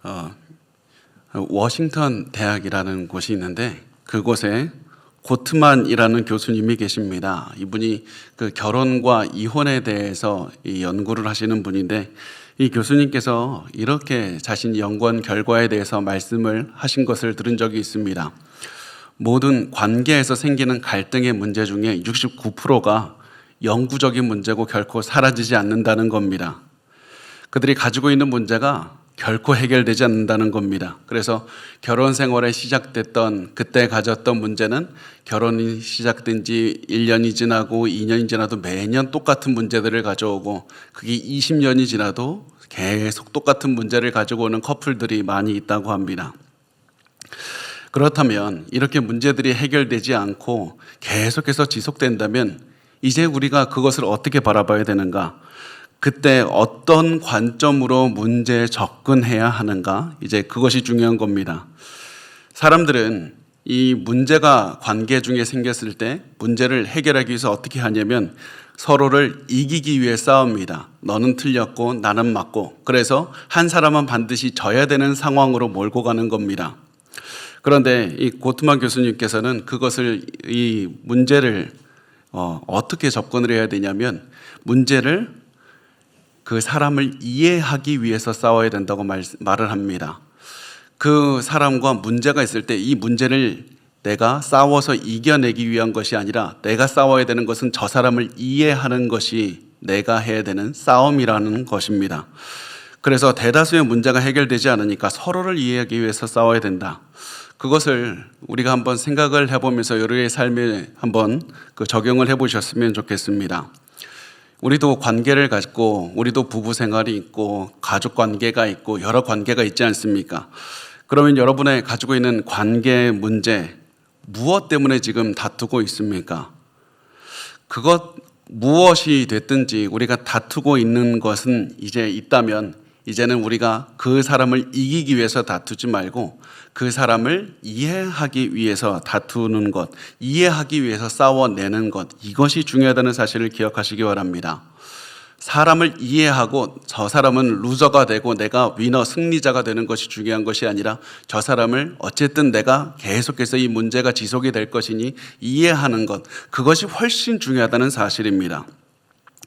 어, 워싱턴 대학이라는 곳이 있는데 그곳에 고트만이라는 교수님이 계십니다. 이분이 그 결혼과 이혼에 대해서 이 연구를 하시는 분인데 이 교수님께서 이렇게 자신 연구한 결과에 대해서 말씀을 하신 것을 들은 적이 있습니다. 모든 관계에서 생기는 갈등의 문제 중에 69%가 영구적인 문제고 결코 사라지지 않는다는 겁니다. 그들이 가지고 있는 문제가 결코 해결되지 않는다는 겁니다. 그래서 결혼 생활에 시작됐던 그때 가졌던 문제는 결혼이 시작된 지 1년이 지나고 2년이 지나도 매년 똑같은 문제들을 가져오고 그게 20년이 지나도 계속 똑같은 문제를 가지고 오는 커플들이 많이 있다고 합니다. 그렇다면 이렇게 문제들이 해결되지 않고 계속해서 지속된다면 이제 우리가 그것을 어떻게 바라봐야 되는가? 그때 어떤 관점으로 문제에 접근해야 하는가? 이제 그것이 중요한 겁니다. 사람들은 이 문제가 관계 중에 생겼을 때 문제를 해결하기 위해서 어떻게 하냐면 서로를 이기기 위해 싸웁니다. 너는 틀렸고 나는 맞고 그래서 한 사람은 반드시 져야 되는 상황으로 몰고 가는 겁니다. 그런데 이 고트만 교수님께서는 그것을 이 문제를 어떻게 접근을 해야 되냐면 문제를 그 사람을 이해하기 위해서 싸워야 된다고 말을 합니다. 그 사람과 문제가 있을 때 이 문제를 내가 싸워서 이겨내기 위한 것이 아니라 내가 싸워야 되는 것은 저 사람을 이해하는 것이 내가 해야 되는 싸움이라는 것입니다. 그래서 대다수의 문제가 해결되지 않으니까 서로를 이해하기 위해서 싸워야 된다. 그것을 우리가 한번 생각을 해보면서 여러의 삶에 한번 적용을 해보셨으면 좋겠습니다. 우리도 관계를 갖고 우리도 부부 생활이 있고 가족 관계가 있고 여러 관계가 있지 않습니까? 그러면 여러분의 가지고 있는 관계 문제 무엇 때문에 지금 다투고 있습니까? 그것 무엇이 됐든지 우리가 다투고 있는 것은 이제 있다면 이제는 우리가 그 사람을 이기기 위해서 다투지 말고 그 사람을 이해하기 위해서 다투는 것, 이해하기 위해서 싸워내는 것, 이것이 중요하다는 사실을 기억하시기 바랍니다. 사람을 이해하고 저 사람은 루저가 되고 내가 위너, 승리자가 되는 것이 중요한 것이 아니라 저 사람을 어쨌든 내가 계속해서 이 문제가 지속이 될 것이니 이해하는 것, 그것이 훨씬 중요하다는 사실입니다.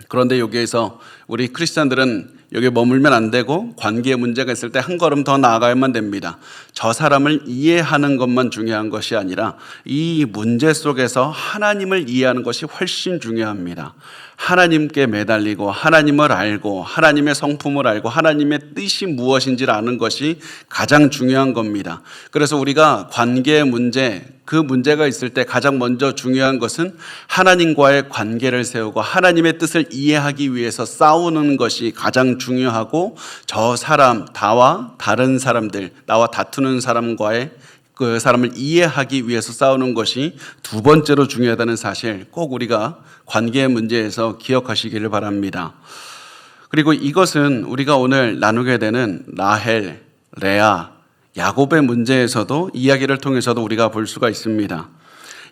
그런데 여기에서 우리 크리스찬들은 여기에 머물면 안 되고 관계에 문제가 있을 때 한 걸음 더 나아가야만 됩니다. 저 사람을 이해하는 것만 중요한 것이 아니라 이 문제 속에서 하나님을 이해하는 것이 훨씬 중요합니다. 하나님께 매달리고 하나님을 알고 하나님의 성품을 알고 하나님의 뜻이 무엇인지를 아는 것이 가장 중요한 겁니다. 그래서 우리가 관계의 문제, 그 문제가 있을 때 가장 먼저 중요한 것은 하나님과의 관계를 세우고 하나님의 뜻을 이해하기 위해서 싸우는 것이 가장 중요하고 저 사람, 나와 다른 사람들, 나와 다투는 사람과의 그 사람을 이해하기 위해서 싸우는 것이 두 번째로 중요하다는 사실 꼭 우리가 관계의 문제에서 기억하시기를 바랍니다. 그리고 이것은 우리가 오늘 나누게 되는 라헬, 레아, 야곱의 문제에서도 이야기를 통해서도 우리가 볼 수가 있습니다.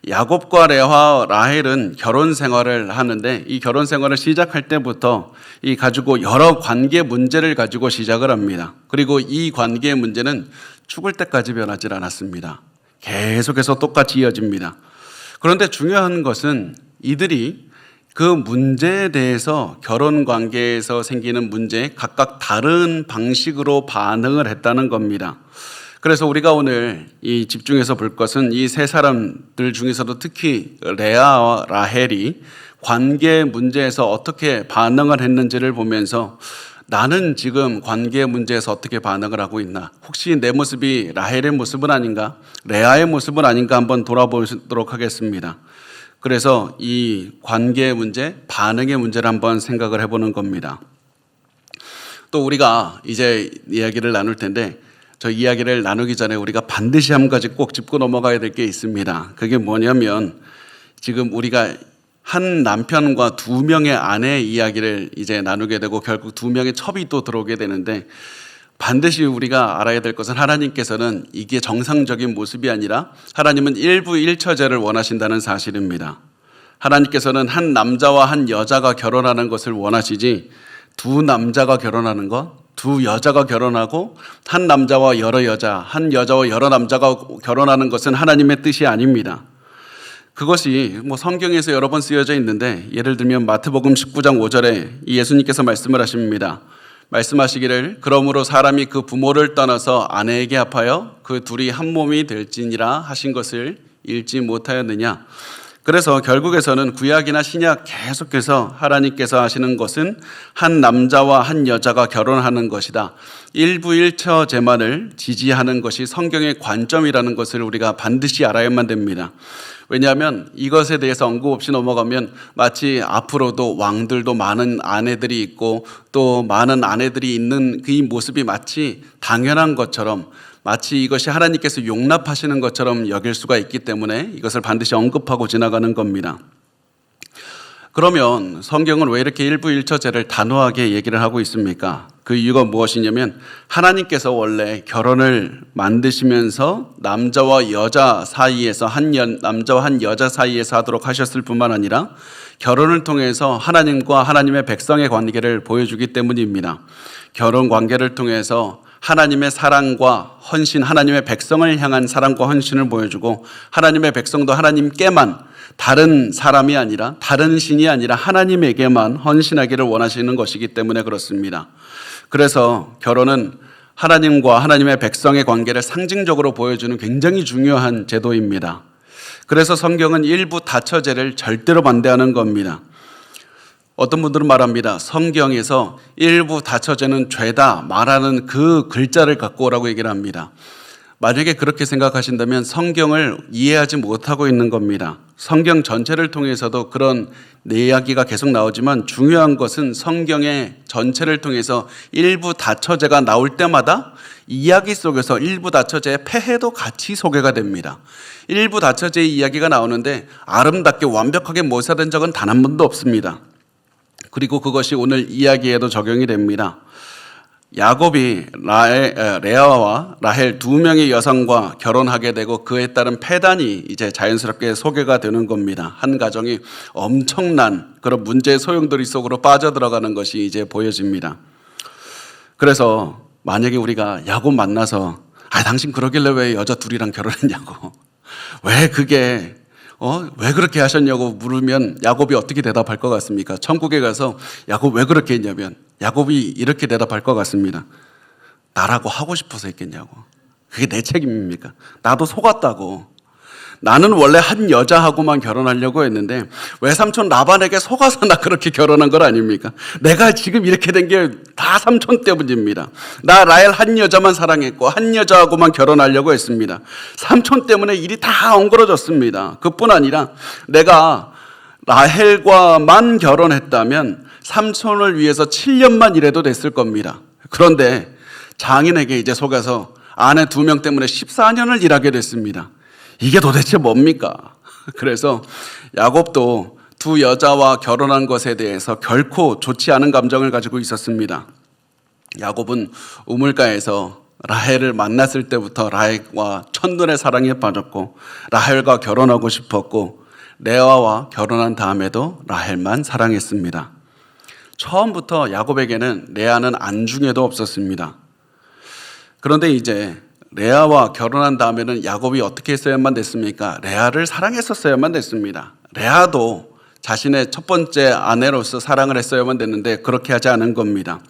야곱과 레아와 라헬은 결혼 생활을 하는데 이 결혼 생활을 시작할 때부터 이 가지고 여러 관계 문제를 가지고 시작을 합니다. 그리고 이 관계의 문제는 죽을 때까지 변하지 않았습니다. 계속해서 똑같이 이어집니다. 그런데 중요한 것은 이들이 그 문제에 대해서 결혼 관계에서 생기는 문제에 각각 다른 방식으로 반응을 했다는 겁니다. 그래서 우리가 오늘 이 집중해서 볼 것은 이 세 사람들 중에서도 특히 레아와 라헬이 관계 문제에서 어떻게 반응을 했는지를 보면서 나는 지금 관계 문제에서 어떻게 반응을 하고 있나? 혹시 내 모습이 라헬의 모습은 아닌가? 레아의 모습은 아닌가? 한번 돌아보도록 하겠습니다. 그래서 이 관계 문제, 반응의 문제를 한번 생각을 해보는 겁니다. 또 우리가 이제 이야기를 나눌 텐데 저 이야기를 나누기 전에 우리가 반드시 한 가지 꼭 짚고 넘어가야 될 게 있습니다. 그게 뭐냐면 지금 우리가 한 남편과 두 명의 아내의 이야기를 이제 나누게 되고 결국 두 명의 첩이 또 들어오게 되는데 반드시 우리가 알아야 될 것은 하나님께서는 이게 정상적인 모습이 아니라 하나님은 일부일처제를 원하신다는 사실입니다. 하나님께서는 한 남자와 한 여자가 결혼하는 것을 원하시지 두 남자가 결혼하는 것, 두 여자가 결혼하고 한 남자와 여러 여자, 한 여자와 여러 남자가 결혼하는 것은 하나님의 뜻이 아닙니다. 그것이 성경에서 여러 번 쓰여져 있는데, 예를 들면 마태복음 19장 5절에 예수님께서 말씀을 하십니다. 말씀하시기를 그러므로 사람이 그 부모를 떠나서 아내에게 합하여 그 둘이 한 몸이 될지니라 하신 것을 읽지 못하였느냐. 그래서 결국에서는 구약이나 신약 계속해서 하나님께서 하시는 것은 한 남자와 한 여자가 결혼하는 것이다. 일부일처제만을 지지하는 것이 성경의 관점이라는 것을 우리가 반드시 알아야만 됩니다. 왜냐하면 이것에 대해서 언급 없이 넘어가면 마치 앞으로도 왕들도 많은 아내들이 있고 또 많은 아내들이 있는 그 모습이 마치 당연한 것처럼, 마치 이것이 하나님께서 용납하시는 것처럼 여길 수가 있기 때문에 이것을 반드시 언급하고 지나가는 겁니다. 그러면 성경은 왜 이렇게 일부일처제를 단호하게 얘기를 하고 있습니까? 그 이유가 무엇이냐면, 하나님께서 원래 결혼을 만드시면서 남자와 여자 사이에서 남자와 한 여자 사이에서 하도록 하셨을 뿐만 아니라 결혼을 통해서 하나님과 하나님의 백성의 관계를 보여주기 때문입니다. 결혼 관계를 통해서 하나님의 사랑과 헌신, 하나님의 백성을 향한 사랑과 헌신을 보여주고, 하나님의 백성도 하나님께만, 다른 사람이 아니라 다른 신이 아니라 하나님에게만 헌신하기를 원하시는 것이기 때문에 그렇습니다. 그래서 결혼은 하나님과 하나님의 백성의 관계를 상징적으로 보여주는 굉장히 중요한 제도입니다. 그래서 성경은 일부 다처제를 절대로 반대하는 겁니다. 어떤 분들은 말합니다. 성경에서 일부 다처제는 죄다 말하는 그 글자를 갖고 오라고 얘기를 합니다. 만약에 그렇게 생각하신다면 성경을 이해하지 못하고 있는 겁니다. 성경 전체를 통해서도 그런 이야기가 계속 나오지만, 중요한 것은 성경의 전체를 통해서 일부 다처제가 나올 때마다 이야기 속에서 일부 다처제의 폐해도 같이 소개가 됩니다. 일부 다처제의 이야기가 나오는데 아름답게 완벽하게 묘사된 적은 단 한 번도 없습니다. 그리고 그것이 오늘 이야기에도 적용이 됩니다. 야곱이 레아와 라헬 두 명의 여성과 결혼하게 되고 그에 따른 폐단이 이제 자연스럽게 소개가 되는 겁니다. 한 가정이 엄청난 그런 문제의 소용돌이 속으로 빠져들어가는 것이 이제 보여집니다. 그래서 만약에 우리가 야곱 만나서 당신 그러길래 왜 여자 둘이랑 결혼했냐고, 왜 그게 왜 그렇게 하셨냐고 물으면 야곱이 어떻게 대답할 것 같습니까? 천국에 가서 야곱 왜 그렇게 했냐면 야곱이 이렇게 대답할 것 같습니다. 나라고 하고 싶어서 했겠냐고. 그게 내 책임입니까? 나도 속았다고. 나는 원래 한 여자하고만 결혼하려고 했는데 외삼촌 라반에게 속아서 나 그렇게 결혼한 건 아닙니까? 내가 지금 이렇게 된 게 다 삼촌 때문입니다. 나 라헬 한 여자만 사랑했고 한 여자하고만 결혼하려고 했습니다. 삼촌 때문에 일이 다 엉그러졌습니다. 그뿐 아니라 내가 라헬과만 결혼했다면 삼촌을 위해서 7년만 일해도 됐을 겁니다. 그런데 장인에게 이제 속아서 아내 2명 때문에 14년을 일하게 됐습니다. 이게 도대체 뭡니까? 그래서 야곱도 두 여자와 결혼한 것에 대해서 결코 좋지 않은 감정을 가지고 있었습니다. 야곱은 우물가에서 라헬을 만났을 때부터 라헬과 첫눈에 사랑에 빠졌고 라헬과 결혼하고 싶었고 레아와 결혼한 다음에도 라헬만 사랑했습니다. 처음부터 야곱에게는 레아는 안중에도 없었습니다. 그런데 이제 레아와 결혼한 다음에는 야곱이 어떻게 했어야만 됐습니까? 레아를 사랑했었어야만 됐습니다. 레아도 자신의 첫 번째 아내로서 사랑을 했어야만 됐는데 그렇게 하지 않은 겁니다.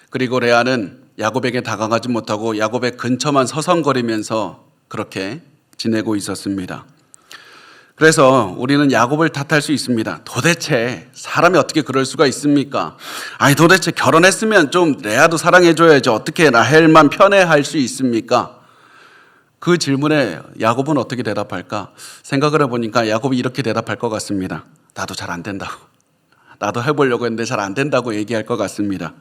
그리고 레아는 야곱에게 다가가지 못하고 야곱의 근처만 서성거리면서 그렇게 지내고 있었습니다. 그래서 우리는 야곱을 탓할 수 있습니다. 도대체 사람이 어떻게 그럴 수가 있습니까? 도대체 결혼했으면 좀 레아도 사랑해줘야지 어떻게 라헬만 편애할 수 있습니까? 그 질문에 야곱은 어떻게 대답할까? 생각을 해보니까 야곱이 이렇게 대답할 것 같습니다. 나도 잘 안 된다고. 나도 해보려고 했는데 잘 안 된다고 얘기할 것 같습니다.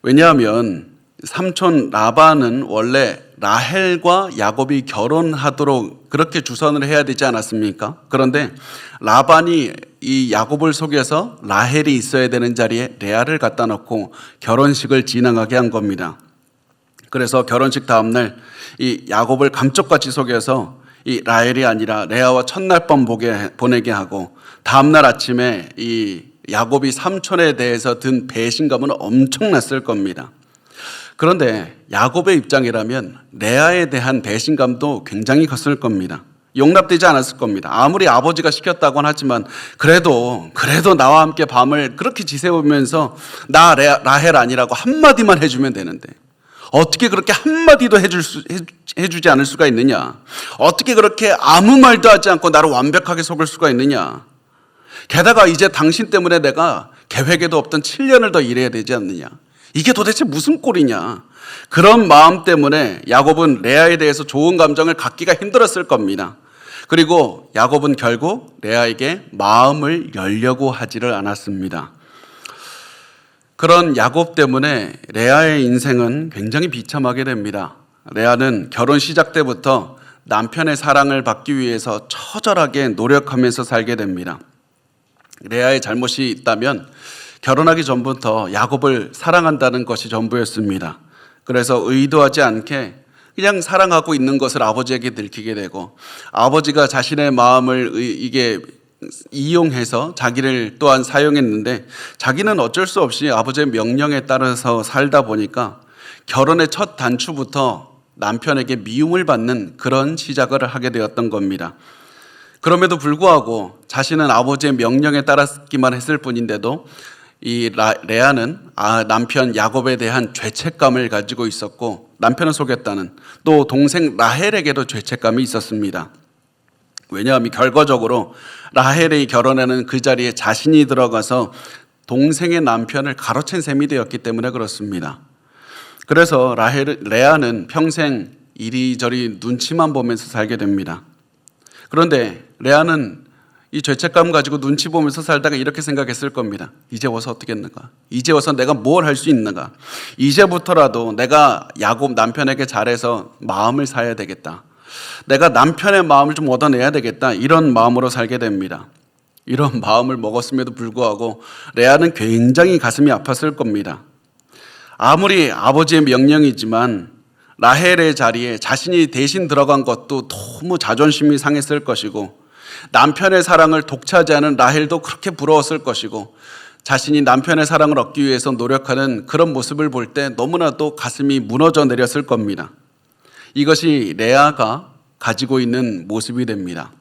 왜냐하면 삼촌 라반은 원래 라헬과 야곱이 결혼하도록 그렇게 주선을 해야 되지 않았습니까? 그런데 라반이 이 야곱을 속여서 라헬이 있어야 되는 자리에 레아를 갖다 놓고 결혼식을 진행하게 한 겁니다. 그래서 결혼식 다음날 이 야곱을 감쪽같이 속여서 이 라헬이 아니라 레아와 첫날 밤 보내게 하고 다음날 아침에 이 야곱이 삼촌에 대해서 든 배신감은 엄청났을 겁니다. 그런데 야곱의 입장이라면 레아에 대한 배신감도 굉장히 컸을 겁니다. 용납되지 않았을 겁니다. 아무리 아버지가 시켰다고는 하지만 그래도 나와 함께 밤을 그렇게 지새우면서 나 라헬 아니라고 한마디만 해주면 되는데 어떻게 그렇게 한마디도 해주지 않을 수가 있느냐? 어떻게 그렇게 아무 말도 하지 않고 나를 완벽하게 속을 수가 있느냐? 게다가 이제 당신 때문에 내가 계획에도 없던 7년을 더 일해야 되지 않느냐? 이게 도대체 무슨 꼴이냐? 그런 마음 때문에 야곱은 레아에 대해서 좋은 감정을 갖기가 힘들었을 겁니다. 그리고 야곱은 결국 레아에게 마음을 열려고 하지를 않았습니다. 그런 야곱 때문에 레아의 인생은 굉장히 비참하게 됩니다. 레아는 결혼 시작 때부터 남편의 사랑을 받기 위해서 처절하게 노력하면서 살게 됩니다. 레아의 잘못이 있다면 결혼하기 전부터 야곱을 사랑한다는 것이 전부였습니다. 그래서 의도하지 않게 그냥 사랑하고 있는 것을 아버지에게 들키게 되고 아버지가 자신의 마음을 이용해서 자기를 또한 사용했는데 자기는 어쩔 수 없이 아버지의 명령에 따라서 살다 보니까 결혼의 첫 단추부터 남편에게 미움을 받는 그런 시작을 하게 되었던 겁니다. 그럼에도 불구하고 자신은 아버지의 명령에 따랐기만 했을 뿐인데도 이 레아는 남편 야곱에 대한 죄책감을 가지고 있었고 남편을 속였다는 또 동생 라헬에게도 죄책감이 있었습니다. 왜냐하면 결과적으로 라헬의 결혼에는 그 자리에 자신이 들어가서 동생의 남편을 가로챈 셈이 되었기 때문에 그렇습니다. 그래서 레아는 평생 이리저리 눈치만 보면서 살게 됩니다. 그런데 레아는 이 죄책감 가지고 눈치 보면서 살다가 이렇게 생각했을 겁니다. 이제 와서 어떻게 했는가? 이제 와서 내가 뭘 할 수 있는가? 이제부터라도 내가 야곱 남편에게 잘해서 마음을 사야 되겠다. 내가 남편의 마음을 좀 얻어내야 되겠다. 이런 마음으로 살게 됩니다. 이런 마음을 먹었음에도 불구하고 레아는 굉장히 가슴이 아팠을 겁니다. 아무리 아버지의 명령이지만 라헬의 자리에 자신이 대신 들어간 것도 너무 자존심이 상했을 것이고 남편의 사랑을 독차지하는 라헬도 그렇게 부러웠을 것이고 자신이 남편의 사랑을 얻기 위해서 노력하는 그런 모습을 볼 때 너무나도 가슴이 무너져 내렸을 겁니다. 이것이 레아가 가지고 있는 모습이 됩니다.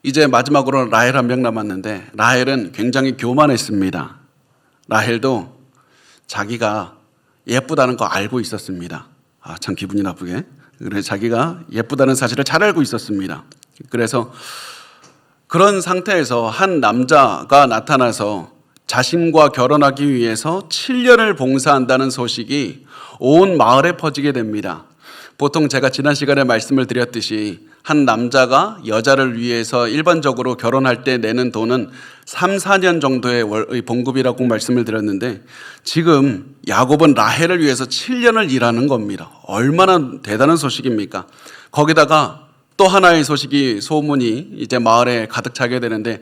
이제 마지막으로 라헬 한 명 남았는데 라헬은 굉장히 교만했습니다. 라헬도 자기가 예쁘다는 거 알고 있었습니다. 참 기분이 나쁘게. 그래서 자기가 예쁘다는 사실을 잘 알고 있었습니다. 그래서 그런 상태에서 한 남자가 나타나서 자신과 결혼하기 위해서 7년을 봉사한다는 소식이 온 마을에 퍼지게 됩니다. 보통 제가 지난 시간에 말씀을 드렸듯이 한 남자가 여자를 위해서 일반적으로 결혼할 때 내는 돈은 3, 4년 정도의 봉급이라고 말씀을 드렸는데 지금 야곱은 라헬을 위해서 7년을 일하는 겁니다. 얼마나 대단한 소식입니까? 거기다가 또 하나의 소문이 이제 마을에 가득 차게 되는데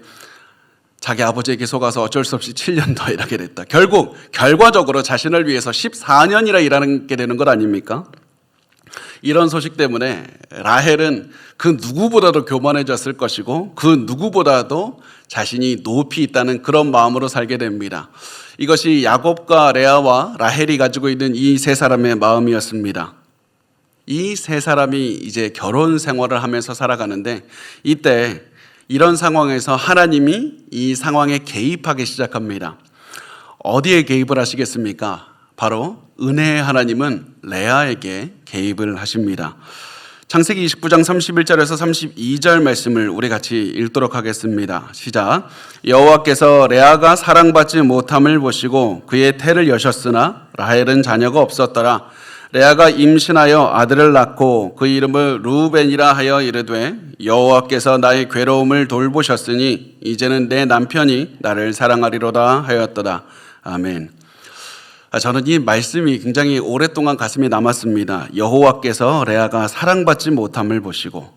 자기 아버지에게 속아서 어쩔 수 없이 7년 더 일하게 됐다. 결국 결과적으로 자신을 위해서 14년이나 일하게 되는 것 아닙니까? 이런 소식 때문에 라헬은 그 누구보다도 교만해졌을 것이고 그 누구보다도 자신이 높이 있다는 그런 마음으로 살게 됩니다. 이것이 야곱과 레아와 라헬이 가지고 있는 이 세 사람의 마음이었습니다. 이 세 사람이 이제 결혼 생활을 하면서 살아가는데 이때 이런 상황에서 하나님이 이 상황에 개입하기 시작합니다. 어디에 개입을 하시겠습니까? 바로 은혜의 하나님은 레아에게 개입을 하십니다. 창세기 29장 31절에서 32절 말씀을 우리 같이 읽도록 하겠습니다. 시작. 여호와께서 레아가 사랑받지 못함을 보시고 그의 태를 여셨으나 라헬은 자녀가 없었더라. 레아가 임신하여 아들을 낳고 그 이름을 르우벤이라 하여 이르되 여호와께서 나의 괴로움을 돌보셨으니 이제는 내 남편이 나를 사랑하리로다 하였도다. 아멘. 저는 이 말씀이 굉장히 오랫동안 가슴에 남았습니다. 여호와께서 레아가 사랑받지 못함을 보시고,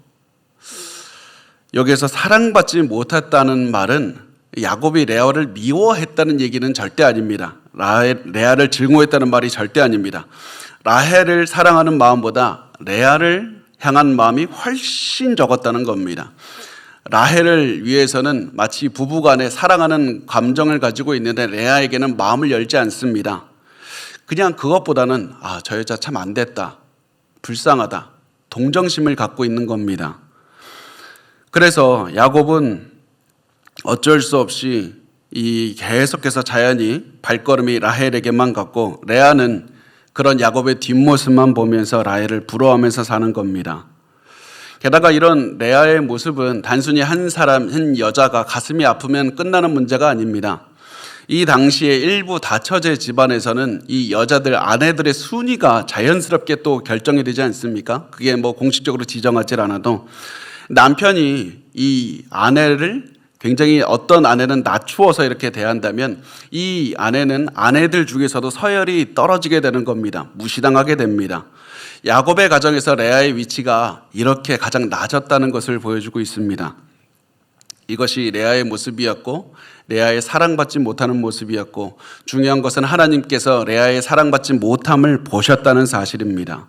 여기에서 사랑받지 못했다는 말은 야곱이 레아를 미워했다는 얘기는 절대 아닙니다. 레아를 증오했다는 말이 절대 아닙니다. 라헬을 사랑하는 마음보다 레아를 향한 마음이 훨씬 적었다는 겁니다. 라헬을 위해서는 마치 부부간에 사랑하는 감정을 가지고 있는데 레아에게는 마음을 열지 않습니다. 그냥 그것보다는 저 여자 참 안 됐다, 불쌍하다, 동정심을 갖고 있는 겁니다. 그래서 야곱은 어쩔 수 없이 계속해서 자연히 발걸음이 라헬에게만 갔고, 레아는 그런 야곱의 뒷모습만 보면서 라헬을 부러워하면서 사는 겁니다. 게다가 이런 레아의 모습은 단순히 한 여자가 가슴이 아프면 끝나는 문제가 아닙니다. 이 당시에 일부 다처제 집안에서는 이 여자들 아내들의 순위가 자연스럽게 또 결정이 되지 않습니까? 그게 뭐 공식적으로 지정하지 않아도 남편이 이 아내를 굉장히, 어떤 아내는 낮추어서 이렇게 대한다면 이 아내는 아내들 중에서도 서열이 떨어지게 되는 겁니다. 무시당하게 됩니다. 야곱의 가정에서 레아의 위치가 이렇게 가장 낮았다는 것을 보여주고 있습니다. 이것이 레아의 모습이었고, 레아의 사랑받지 못하는 모습이었고, 중요한 것은 하나님께서 레아의 사랑받지 못함을 보셨다는 사실입니다.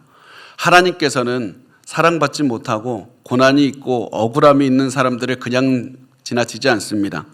하나님께서는 사랑받지 못하고 고난이 있고 억울함이 있는 사람들을 그냥 지나치지 않습니다.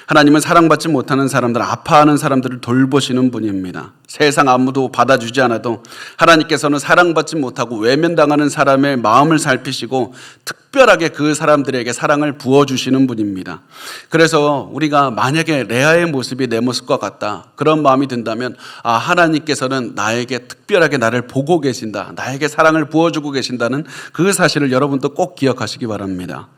하나님은 사랑받지 못하는 사람들, 아파하는 사람들을 돌보시는 분입니다. 세상 아무도 받아주지 않아도 하나님께서는 사랑받지 못하고 외면당하는 사람의 마음을 살피시고 특별하게 그 사람들에게 사랑을 부어주시는 분입니다. 그래서 우리가 만약에 레아의 모습이 내 모습과 같다, 그런 마음이 든다면 하나님께서는 나에게 특별하게 나를 보고 계신다, 나에게 사랑을 부어주고 계신다는 그 사실을 여러분도 꼭 기억하시기 바랍니다.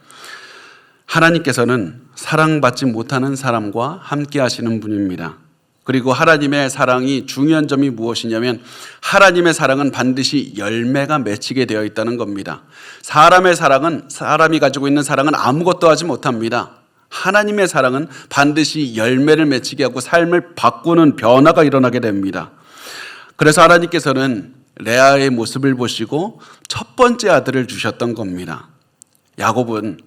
하나님께서는 사랑받지 못하는 사람과 함께 하시는 분입니다. 그리고 하나님의 사랑이 중요한 점이 무엇이냐면, 하나님의 사랑은 반드시 열매가 맺히게 되어 있다는 겁니다. 사람의 사랑은, 사람이 가지고 있는 사랑은 아무것도 하지 못합니다. 하나님의 사랑은 반드시 열매를 맺히게 하고 삶을 바꾸는 변화가 일어나게 됩니다. 그래서 하나님께서는 레아의 모습을 보시고 첫 번째 아들을 주셨던 겁니다. 야곱은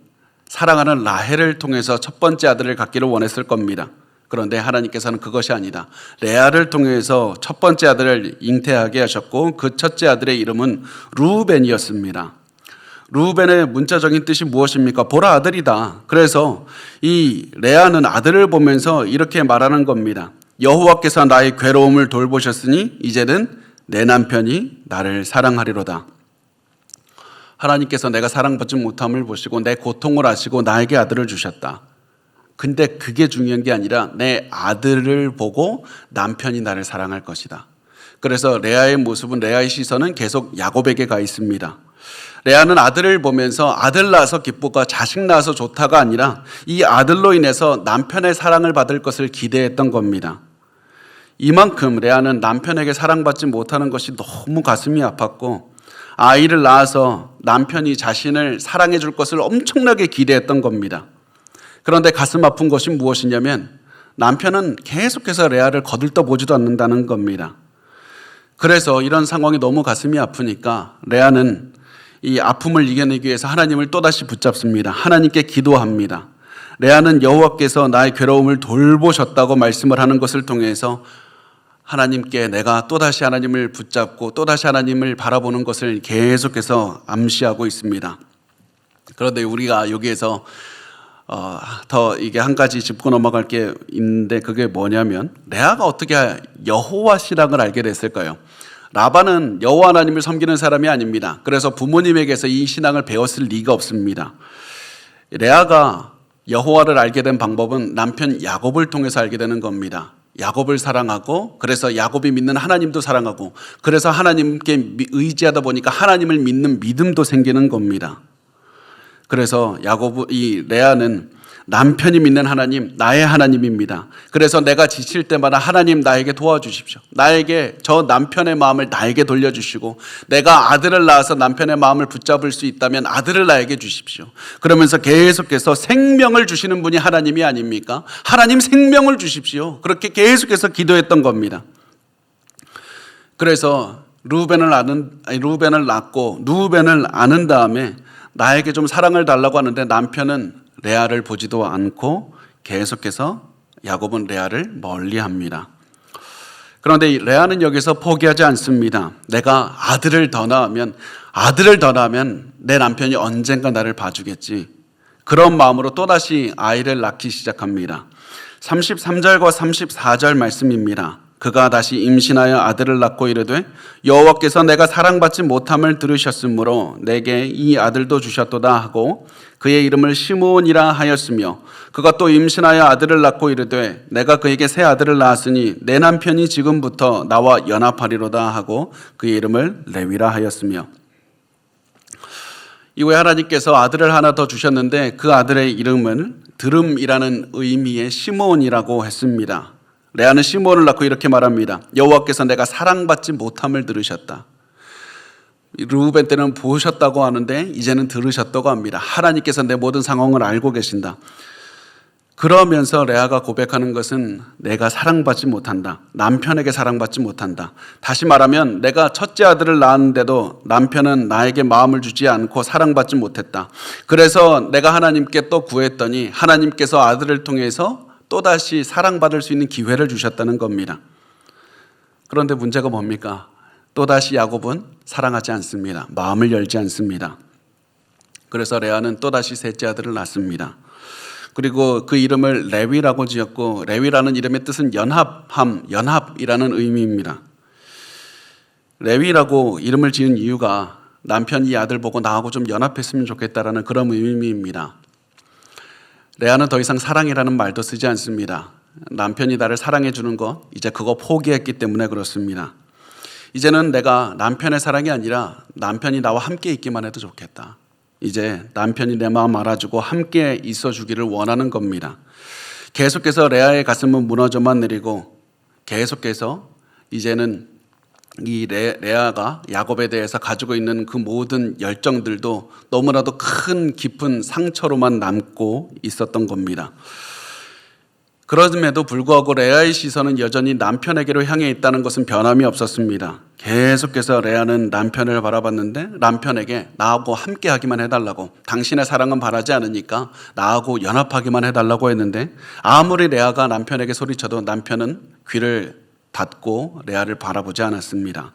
사랑하는 라헬을 통해서 첫 번째 아들을 갖기를 원했을 겁니다. 그런데 하나님께서는 그것이 아니다, 레아를 통해서 첫 번째 아들을 잉태하게 하셨고, 그 첫째 아들의 이름은 루벤이었습니다. 루벤의 문자적인 뜻이 무엇입니까? 보라, 아들이다. 그래서 이 레아는 아들을 보면서 이렇게 말하는 겁니다. 여호와께서 나의 괴로움을 돌보셨으니 이제는 내 남편이 나를 사랑하리로다. 하나님께서 내가 사랑받지 못함을 보시고 내 고통을 아시고 나에게 아들을 주셨다. 근데 그게 중요한 게 아니라 내 아들을 보고 남편이 나를 사랑할 것이다. 그래서 레아의 모습은, 레아의 시선은 계속 야곱에게 가 있습니다. 레아는 아들을 보면서 아들 낳아서 기쁘고 자식 낳아서 좋다가 아니라 이 아들로 인해서 남편의 사랑을 받을 것을 기대했던 겁니다. 이만큼 레아는 남편에게 사랑받지 못하는 것이 너무 가슴이 아팠고, 아이를 낳아서 남편이 자신을 사랑해 줄 것을 엄청나게 기대했던 겁니다. 그런데 가슴 아픈 것이 무엇이냐면, 남편은 계속해서 레아를 거들떠보지도 않는다는 겁니다. 그래서 이런 상황이 너무 가슴이 아프니까 레아는 이 아픔을 이겨내기 위해서 하나님을 또다시 붙잡습니다. 하나님께 기도합니다. 레아는 여호와께서 나의 괴로움을 돌보셨다고 말씀을 하는 것을 통해서 하나님께 내가 또다시 하나님을 붙잡고 또다시 하나님을 바라보는 것을 계속해서 암시하고 있습니다. 그런데 우리가 여기에서 더 이게 한 가지 짚고 넘어갈 게 있는데, 그게 뭐냐면, 레아가 어떻게 여호와 신앙을 알게 됐을까요? 라반은 여호와 하나님을 섬기는 사람이 아닙니다. 그래서 부모님에게서 이 신앙을 배웠을 리가 없습니다. 레아가 여호와를 알게 된 방법은 남편 야곱을 통해서 알게 되는 겁니다. 야곱을 사랑하고, 그래서 야곱이 믿는 하나님도 사랑하고, 그래서 하나님께 의지하다 보니까 하나님을 믿는 믿음도 생기는 겁니다. 그래서 이 레아는 남편이 믿는 하나님, 나의 하나님입니다. 그래서 내가 지칠 때마다 하나님 나에게 도와주십시오. 저 남편의 마음을 나에게 돌려주시고, 내가 아들을 낳아서 남편의 마음을 붙잡을 수 있다면 아들을 나에게 주십시오. 그러면서 계속해서 생명을 주시는 분이 하나님이 아닙니까? 하나님 생명을 주십시오. 그렇게 계속해서 기도했던 겁니다. 그래서 루벤을 낳고 누벤을 아는 다음에 나에게 좀 사랑을 달라고 하는데, 남편은 레아를 보지도 않고 계속해서 야곱은 레아를 멀리합니다. 그런데 레아는 여기서 포기하지 않습니다. 내가 아들을 더 낳으면 내 남편이 언젠가 나를 봐주겠지. 그런 마음으로 또다시 아이를 낳기 시작합니다. 33절과 34절 말씀입니다. 그가 다시 임신하여 아들을 낳고 이르되 여호와께서 내가 사랑받지 못함을 들으셨으므로 내게 이 아들도 주셨도다 하고 그의 이름을 시므온이라 하였으며 그가 또 임신하여 아들을 낳고 이르되 내가 그에게 새 아들을 낳았으니 내 남편이 지금부터 나와 연합하리로다 하고 그의 이름을 레위라 하였으며 이후에 하나님께서 아들을 하나 더 주셨는데 그 아들의 이름은 들음이라는 의미의 시므온이라고 했습니다. 레아는 시므온을 낳고 이렇게 말합니다. 여호와께서 내가 사랑받지 못함을 들으셨다. 르우벤 때는 보셨다고 하는데 이제는 들으셨다고 합니다. 하나님께서 내 모든 상황을 알고 계신다. 그러면서 레아가 고백하는 것은 내가 사랑받지 못한다. 남편에게 사랑받지 못한다. 다시 말하면 내가 첫째 아들을 낳았는데도 남편은 나에게 마음을 주지 않고 사랑받지 못했다. 그래서 내가 하나님께 또 구했더니 하나님께서 아들을 통해서 또다시 사랑받을 수 있는 기회를 주셨다는 겁니다. 그런데 문제가 뭡니까? 또다시 야곱은 사랑하지 않습니다. 마음을 열지 않습니다. 그래서 레아는 또다시 셋째 아들을 낳습니다. 그리고 그 이름을 레위라고 지었고 레위라는 이름의 뜻은 연합함, 연합이라는 의미입니다. 레위라고 이름을 지은 이유가 남편이 이 아들 보고 나하고 좀 연합했으면 좋겠다라는 그런 의미입니다. 레아는 더 이상 사랑이라는 말도 쓰지 않습니다. 남편이 나를 사랑해 주는 것 이제 그거 포기했기 때문에 그렇습니다. 이제는 내가 남편의 사랑이 아니라 남편이 나와 함께 있기만 해도 좋겠다. 이제 남편이 내 마음 알아주고 함께 있어 주기를 원하는 겁니다. 계속해서 레아의 가슴은 무너져만 내리고 계속해서 이제는 이 레아가 야곱에 대해서 가지고 있는 그 모든 열정들도 너무나도 큰 깊은 상처로만 남고 있었던 겁니다. 그럼에도 불구하고 레아의 시선은 여전히 남편에게로 향해 있다는 것은 변함이 없었습니다. 계속해서 레아는 남편을 바라봤는데 남편에게 나하고 함께 하기만 해달라고, 당신의 사랑은 바라지 않으니까 나하고 연합하기만 해달라고 했는데 아무리 레아가 남편에게 소리쳐도 남편은 귀를 닫고 레아를 바라보지 않았습니다.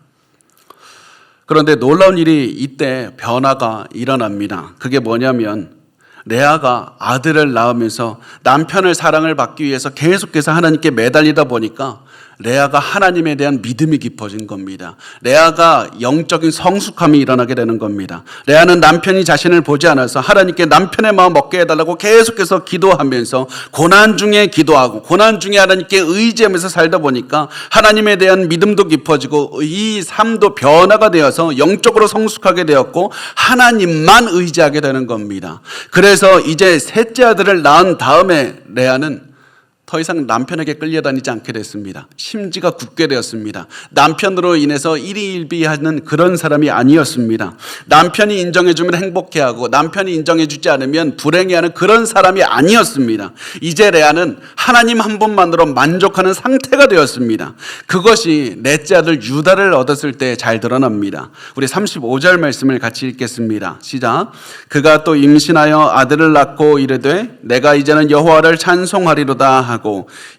그런데 놀라운 일이 이때 변화가 일어납니다. 그게 뭐냐면 레아가 아들을 낳으면서 남편의 사랑을 받기 위해서 계속해서 하나님께 매달리다 보니까 레아가 하나님에 대한 믿음이 깊어진 겁니다. 레아가 영적인 성숙함이 일어나게 되는 겁니다. 레아는 남편이 자신을 보지 않아서 하나님께 남편의 마음 먹게 해달라고 계속해서 기도하면서 고난 중에 기도하고 고난 중에 하나님께 의지하면서 살다 보니까 하나님에 대한 믿음도 깊어지고 이 삶도 변화가 되어서 영적으로 성숙하게 되었고 하나님만 의지하게 되는 겁니다. 그래서 이제 셋째 아들을 낳은 다음에 레아는 더 이상 남편에게 끌려다니지 않게 됐습니다. 심지가 굳게 되었습니다. 남편으로 인해서 일희일비하는 그런 사람이 아니었습니다. 남편이 인정해주면 행복해하고 남편이 인정해주지 않으면 불행해하는 그런 사람이 아니었습니다. 이제 레아는 하나님 한 분만으로 만족하는 상태가 되었습니다. 그것이 넷째 아들 유다를 얻었을 때 잘 드러납니다. 우리 35절 말씀을 같이 읽겠습니다. 시작. 그가 또 임신하여 아들을 낳고 이르되 내가 이제는 여호와를 찬송하리로다 하고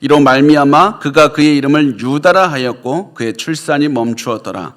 이로 말미암아 그가 그의 이름을 유다라 하였고 그의 출산이 멈추었더라.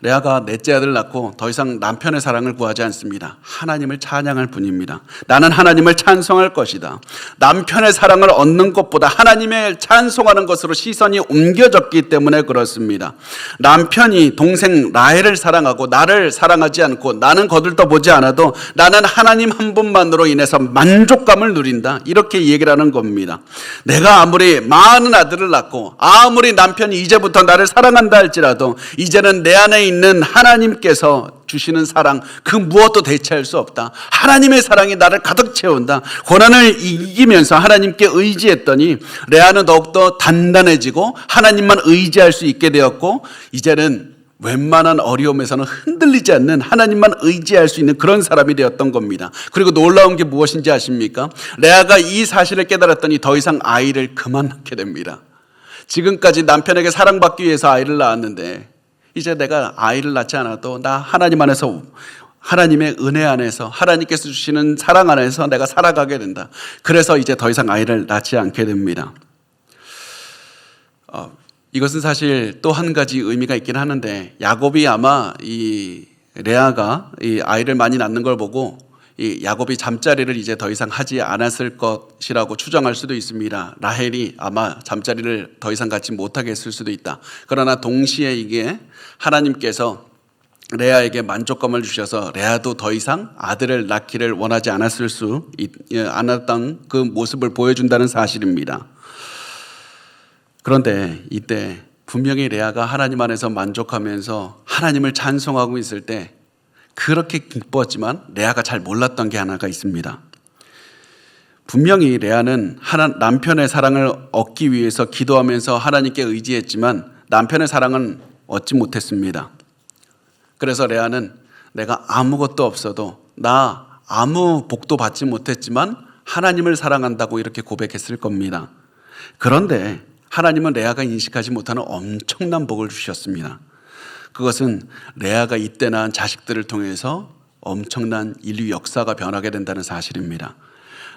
레아가 넷째 아들을 낳고 더 이상 남편의 사랑을 구하지 않습니다. 하나님을 찬양할 뿐입니다. 나는 하나님을 찬송할 것이다. 남편의 사랑을 얻는 것보다 하나님의 찬송하는 것으로 시선이 옮겨졌기 때문에 그렇습니다. 남편이 동생 라헬을 사랑하고 나를 사랑하지 않고 나는 거들떠보지 않아도 나는 하나님 한 분만으로 인해서 만족감을 누린다. 이렇게 얘기를 하는 겁니다. 내가 아무리 많은 아들을 낳고 아무리 남편이 이제부터 나를 사랑한다 할지라도 이제는 내 안에 있는 하나님께서 주시는 사랑 그 무엇도 대체할 수 없다. 하나님의 사랑이 나를 가득 채운다. 고난을 이기면서 하나님께 의지했더니 레아는 더욱더 단단해지고 하나님만 의지할 수 있게 되었고 이제는 웬만한 어려움에서는 흔들리지 않는 하나님만 의지할 수 있는 그런 사람이 되었던 겁니다. 그리고 놀라운 게 무엇인지 아십니까? 레아가 이 사실을 깨달았더니 더 이상 아이를 그만 낳게 됩니다. 지금까지 남편에게 사랑받기 위해서 아이를 낳았는데 이제 내가 아이를 낳지 않아도 나 하나님 안에서 하나님의 은혜 안에서 하나님께서 주시는 사랑 안에서 내가 살아가게 된다. 그래서 이제 더 이상 아이를 낳지 않게 됩니다. 이것은 사실 또 한 가지 의미가 있긴 하는데 야곱이 아마 이 레아가 이 아이를 많이 낳는 걸 보고 이 야곱이 잠자리를 이제 더 이상 하지 않았을 것이라고 추정할 수도 있습니다. 라헬이 아마 잠자리를 더 이상 갖지 못하게 했을 수도 있다. 그러나 동시에 이게 하나님께서 레아에게 만족감을 주셔서 레아도 더 이상 아들을 낳기를 원하지 않았던 그 모습을 보여준다는 사실입니다. 그런데 이때 분명히 레아가 하나님 안에서 만족하면서 하나님을 찬송하고 있을 때 그렇게 기뻤지만 레아가 잘 몰랐던 게 하나가 있습니다. 분명히 레아는 남편의 사랑을 얻기 위해서 기도하면서 하나님께 의지했지만 남편의 사랑은 얻지 못했습니다. 그래서 레아는 내가 아무것도 없어도 나 아무 복도 받지 못했지만 하나님을 사랑한다고 이렇게 고백했을 겁니다. 그런데 하나님은 레아가 인식하지 못하는 엄청난 복을 주셨습니다. 그것은 레아가 이때 낳은 자식들을 통해서 엄청난 인류 역사가 변하게 된다는 사실입니다.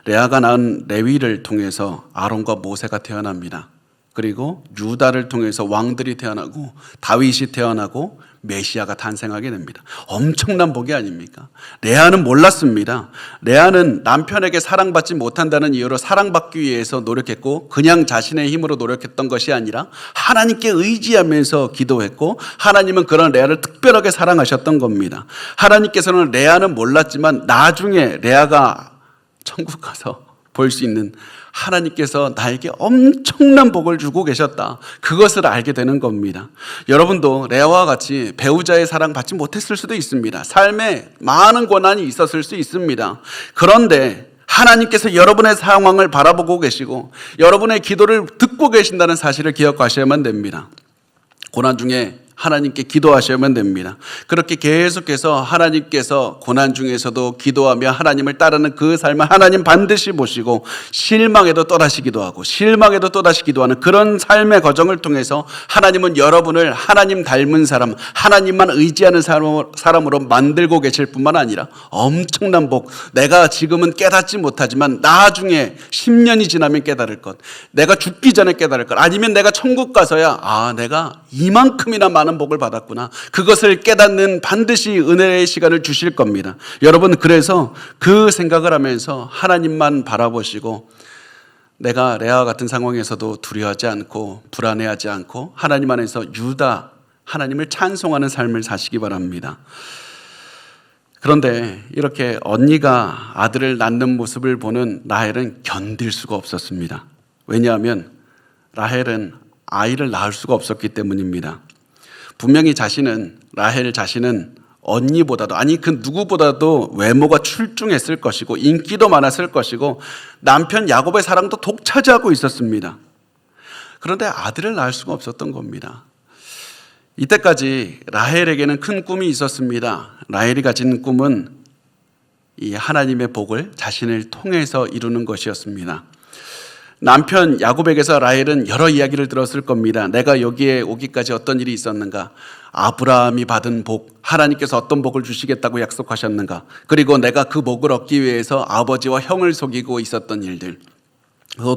레아가 낳은 레위를 통해서 아론과 모세가 태어납니다. 그리고 유다를 통해서 왕들이 태어나고 다윗이 태어나고 메시아가 탄생하게 됩니다. 엄청난 복이 아닙니까? 레아는 몰랐습니다. 레아는 남편에게 사랑받지 못한다는 이유로 사랑받기 위해서 노력했고 그냥 자신의 힘으로 노력했던 것이 아니라 하나님께 의지하면서 기도했고 하나님은 그런 레아를 특별하게 사랑하셨던 겁니다. 하나님께서는 레아는 몰랐지만 나중에 레아가 천국 가서 볼 수 있는 하나님께서 나에게 엄청난 복을 주고 계셨다. 그것을 알게 되는 겁니다. 여러분도 레아와 같이 배우자의 사랑 받지 못했을 수도 있습니다. 삶에 많은 고난이 있었을 수 있습니다. 그런데 하나님께서 여러분의 상황을 바라보고 계시고 여러분의 기도를 듣고 계신다는 사실을 기억하셔야만 됩니다. 고난 중에 하나님께 기도하셔야만 됩니다. 그렇게 계속해서 하나님께서 고난 중에서도 기도하며 하나님을 따르는 그 삶을 하나님 반드시 보시고 실망해도 또다시 기도하고 실망해도 또다시 기도하는 그런 삶의 과정을 통해서 하나님은 여러분을 하나님 닮은 사람, 하나님만 의지하는 사람으로 만들고 계실 뿐만 아니라 엄청난 복, 내가 지금은 깨닫지 못하지만 나중에 10년이 지나면 깨달을 것, 내가 죽기 전에 깨달을 것, 아니면 내가 천국 가서야 내가 이만큼이나 많은 복을 받았구나. 그것을 깨닫는 반드시 은혜의 시간을 주실 겁니다. 여러분, 그래서 그 생각을 하면서 하나님만 바라보시고 내가 레아와 같은 상황에서도 두려워하지 않고 불안해하지 않고 하나님 안에서 하나님을 찬송하는 삶을 사시기 바랍니다. 그런데 이렇게 언니가 아들을 낳는 모습을 보는 라헬은 견딜 수가 없었습니다. 왜냐하면 라헬은 아이를 낳을 수가 없었기 때문입니다. 분명히 라헬 자신은 언니보다도 그 누구보다도 외모가 출중했을 것이고 인기도 많았을 것이고 남편 야곱의 사랑도 독차지하고 있었습니다. 그런데 아들을 낳을 수가 없었던 겁니다. 이때까지 라헬에게는 큰 꿈이 있었습니다. 라헬이 가진 꿈은 이 하나님의 복을 자신을 통해서 이루는 것이었습니다. 남편 야곱에게서 라헬은 여러 이야기를 들었을 겁니다. 내가 여기에 오기까지 어떤 일이 있었는가? 아브라함이 받은 복, 하나님께서 어떤 복을 주시겠다고 약속하셨는가? 그리고 내가 그 복을 얻기 위해서 아버지와 형을 속이고 있었던 일들,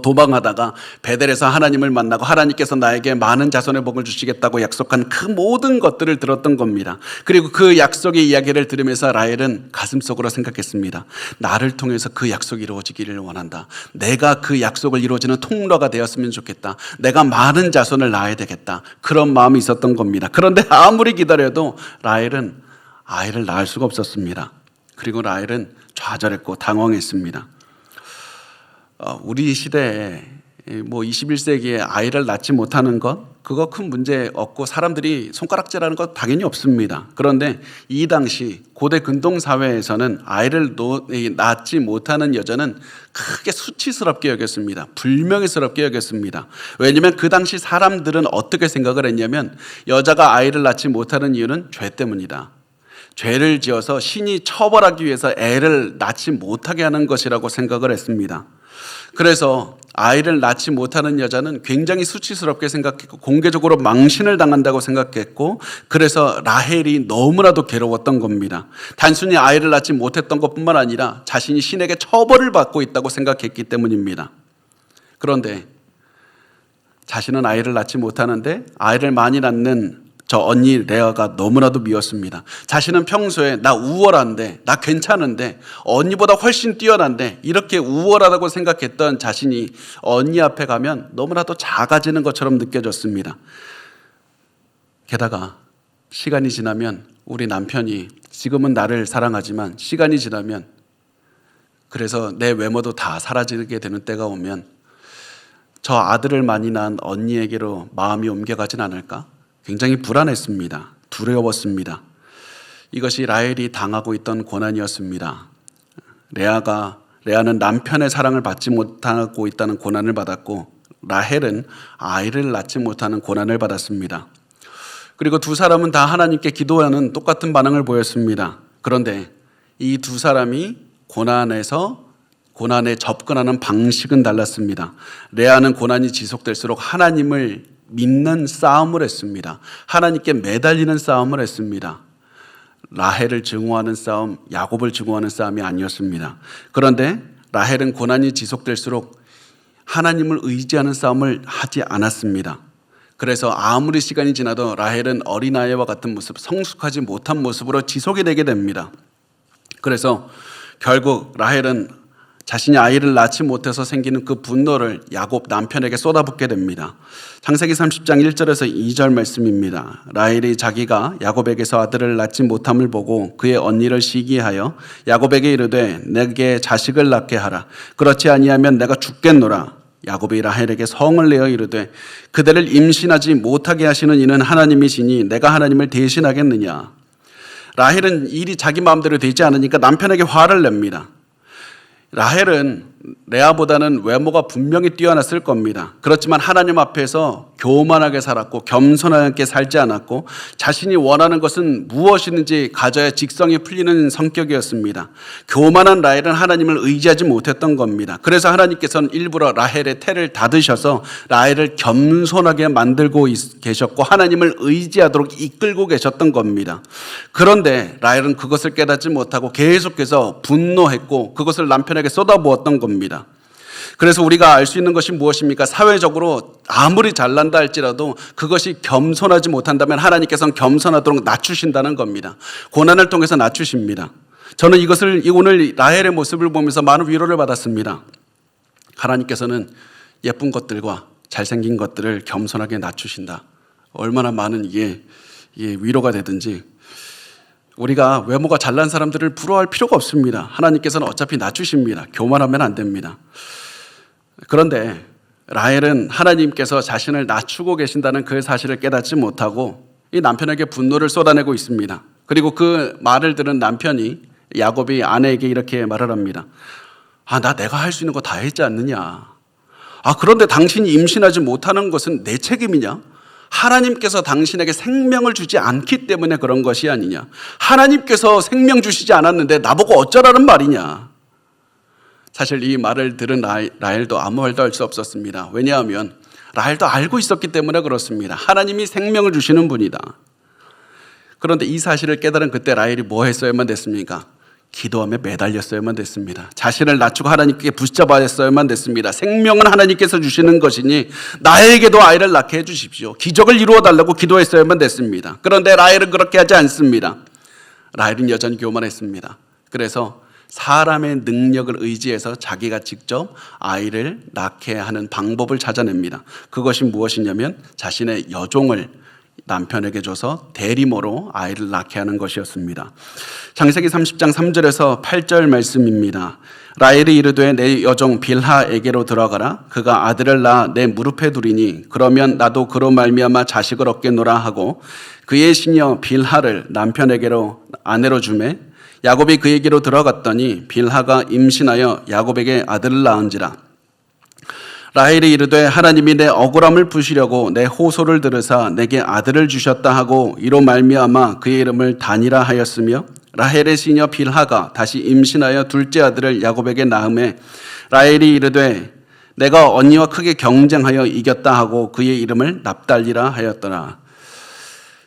도망하다가 베델에서 하나님을 만나고 하나님께서 나에게 많은 자손의 복을 주시겠다고 약속한 그 모든 것들을 들었던 겁니다. 그리고 그 약속의 이야기를 들으면서 라헬은 가슴속으로 생각했습니다. 나를 통해서 그 약속이 이루어지기를 원한다. 내가 그 약속을 이루어지는 통로가 되었으면 좋겠다. 내가 많은 자손을 낳아야 되겠다. 그런 마음이 있었던 겁니다. 그런데 아무리 기다려도 라헬은 아이를 낳을 수가 없었습니다. 그리고 라헬은 좌절했고 당황했습니다. 우리 시대에 21세기에 아이를 낳지 못하는 것, 그거 큰 문제 없고 사람들이 손가락질하는 것 당연히 없습니다. 그런데 이 당시 고대 근동 사회에서는 아이를 낳지 못하는 여자는 크게 수치스럽게 여겼습니다. 불명예스럽게 여겼습니다. 왜냐하면 그 당시 사람들은 어떻게 생각을 했냐면 여자가 아이를 낳지 못하는 이유는 죄 때문이다. 죄를 지어서 신이 처벌하기 위해서 애를 낳지 못하게 하는 것이라고 생각을 했습니다. 그래서 아이를 낳지 못하는 여자는 굉장히 수치스럽게 생각했고 공개적으로 망신을 당한다고 생각했고 그래서 라헬이 너무나도 괴로웠던 겁니다. 단순히 아이를 낳지 못했던 것뿐만 아니라 자신이 신에게 처벌을 받고 있다고 생각했기 때문입니다. 그런데 자신은 아이를 낳지 못하는데 아이를 많이 낳는 저 언니 레아가 너무나도 미웠습니다. 자신은 평소에 나 우월한데, 나 괜찮은데, 언니보다 훨씬 뛰어난데 이렇게 우월하다고 생각했던 자신이 언니 앞에 가면 너무나도 작아지는 것처럼 느껴졌습니다. 게다가 시간이 지나면 우리 남편이 지금은 나를 사랑하지만 시간이 지나면 그래서 내 외모도 다 사라지게 되는 때가 오면 저 아들을 많이 낳은 언니에게로 마음이 옮겨가진 않을까? 굉장히 불안했습니다. 두려웠습니다. 이것이 라헬이 당하고 있던 고난이었습니다. 레아는 남편의 사랑을 받지 못하고 있다는 고난을 받았고 라헬은 아이를 낳지 못하는 고난을 받았습니다. 그리고 두 사람은 다 하나님께 기도하는 똑같은 반응을 보였습니다. 그런데 이 두 사람이 고난에 접근하는 방식은 달랐습니다. 레아는 고난이 지속될수록 하나님을 믿는 싸움을 했습니다. 하나님께 매달리는 싸움을 했습니다. 라헬을 증오하는 싸움, 야곱을 증오하는 싸움이 아니었습니다. 그런데 라헬은 고난이 지속될수록 하나님을 의지하는 싸움을 하지 않았습니다. 그래서 아무리 시간이 지나도 라헬은 어린아이와 같은 모습, 성숙하지 못한 모습으로 지속이 되게 됩니다. 그래서 결국 라헬은 자신이 아이를 낳지 못해서 생기는 그 분노를 야곱 남편에게 쏟아붓게 됩니다. 창세기 30장 1절에서 2절 말씀입니다. 라헬이 자기가 야곱에게서 아들을 낳지 못함을 보고 그의 언니를 시기하여 야곱에게 이르되 내게 자식을 낳게 하라. 그렇지 아니하면 내가 죽겠노라. 야곱이 라헬에게 성을 내어 이르되 그대를 임신하지 못하게 하시는 이는 하나님이시니 내가 하나님을 대신하겠느냐. 라헬은 일이 자기 마음대로 되지 않으니까 남편에게 화를 냅니다. 라헬은 레아보다는 외모가 분명히 뛰어났을 겁니다. 그렇지만 하나님 앞에서 교만하게 살았고 겸손하게 살지 않았고 자신이 원하는 것은 무엇이든지 가져야 직성이 풀리는 성격이었습니다. 교만한 라헬은 하나님을 의지하지 못했던 겁니다. 그래서 하나님께서는 일부러 라헬의 태를 닫으셔서 라헬을 겸손하게 만들고 계셨고 하나님을 의지하도록 이끌고 계셨던 겁니다. 그런데 라헬은 그것을 깨닫지 못하고 계속해서 분노했고 그것을 남편에게 쏟아부었던 겁니다. 그래서 우리가 알 수 있는 것이 무엇입니까? 사회적으로 아무리 잘난다 할지라도 그것이 겸손하지 못한다면 하나님께서는 겸손하도록 낮추신다는 겁니다. 고난을 통해서 낮추십니다. 저는 오늘 라헬의 모습을 보면서 많은 위로를 받았습니다. 하나님께서는 예쁜 것들과 잘생긴 것들을 겸손하게 낮추신다. 얼마나 많은 이게 위로가 되든지 우리가 외모가 잘난 사람들을 부러워할 필요가 없습니다. 하나님께서는 어차피 낮추십니다. 교만하면 안 됩니다. 그런데 라헬은 하나님께서 자신을 낮추고 계신다는 그 사실을 깨닫지 못하고 이 남편에게 분노를 쏟아내고 있습니다. 그리고 그 말을 들은 남편이 야곱이 아내에게 이렇게 말을 합니다. 내가 할 수 있는 거 다 했지 않느냐. 그런데 당신이 임신하지 못하는 것은 내 책임이냐? 하나님께서 당신에게 생명을 주지 않기 때문에 그런 것이 아니냐. 하나님께서 생명 주시지 않았는데 나보고 어쩌라는 말이냐. 사실 이 말을 들은 라헬도 아무 말도 할 수 없었습니다. 왜냐하면 라헬도 알고 있었기 때문에 그렇습니다. 하나님이 생명을 주시는 분이다. 그런데 이 사실을 깨달은 그때 라헬이 뭐 했어야만 됐습니까? 기도함에 매달렸어야만 됐습니다. 자신을 낮추고 하나님께 붙잡았어야만 됐습니다. 생명은 하나님께서 주시는 것이니 나에게도 아이를 낳게 해주십시오. 기적을 이루어 달라고 기도했어야만 됐습니다. 그런데 라헬은 그렇게 하지 않습니다. 라헬은 여전히 교만했습니다. 그래서 사람의 능력을 의지해서 자기가 직접 아이를 낳게 하는 방법을 찾아냅니다. 그것이 무엇이냐면 자신의 여종을 남편에게 줘서 대리모로 아이를 낳게 하는 것이었습니다. 창세기 30장 3절에서 8절 말씀입니다. 라헬이 이르되 내 여종 빌하에게로 들어가라. 그가 아들을 낳아 내 무릎에 두리니 그러면 나도 그로 말미암아 자식을 얻겠노라 하고 그의 시녀 빌하를 남편에게로 아내로 주매 야곱이 그에게로 들어갔더니 빌하가 임신하여 야곱에게 아들을 낳은지라. 라헬이 이르되 하나님이 내 억울함을 푸시려고 내 호소를 들으사 내게 아들을 주셨다 하고 이로 말미암아 그의 이름을 단이라 하였으며 라헬의 시녀 빌하가 다시 임신하여 둘째 아들을 야곱에게 낳음에 라헬이 이르되 내가 언니와 크게 경쟁하여 이겼다 하고 그의 이름을 납달리라 하였더라.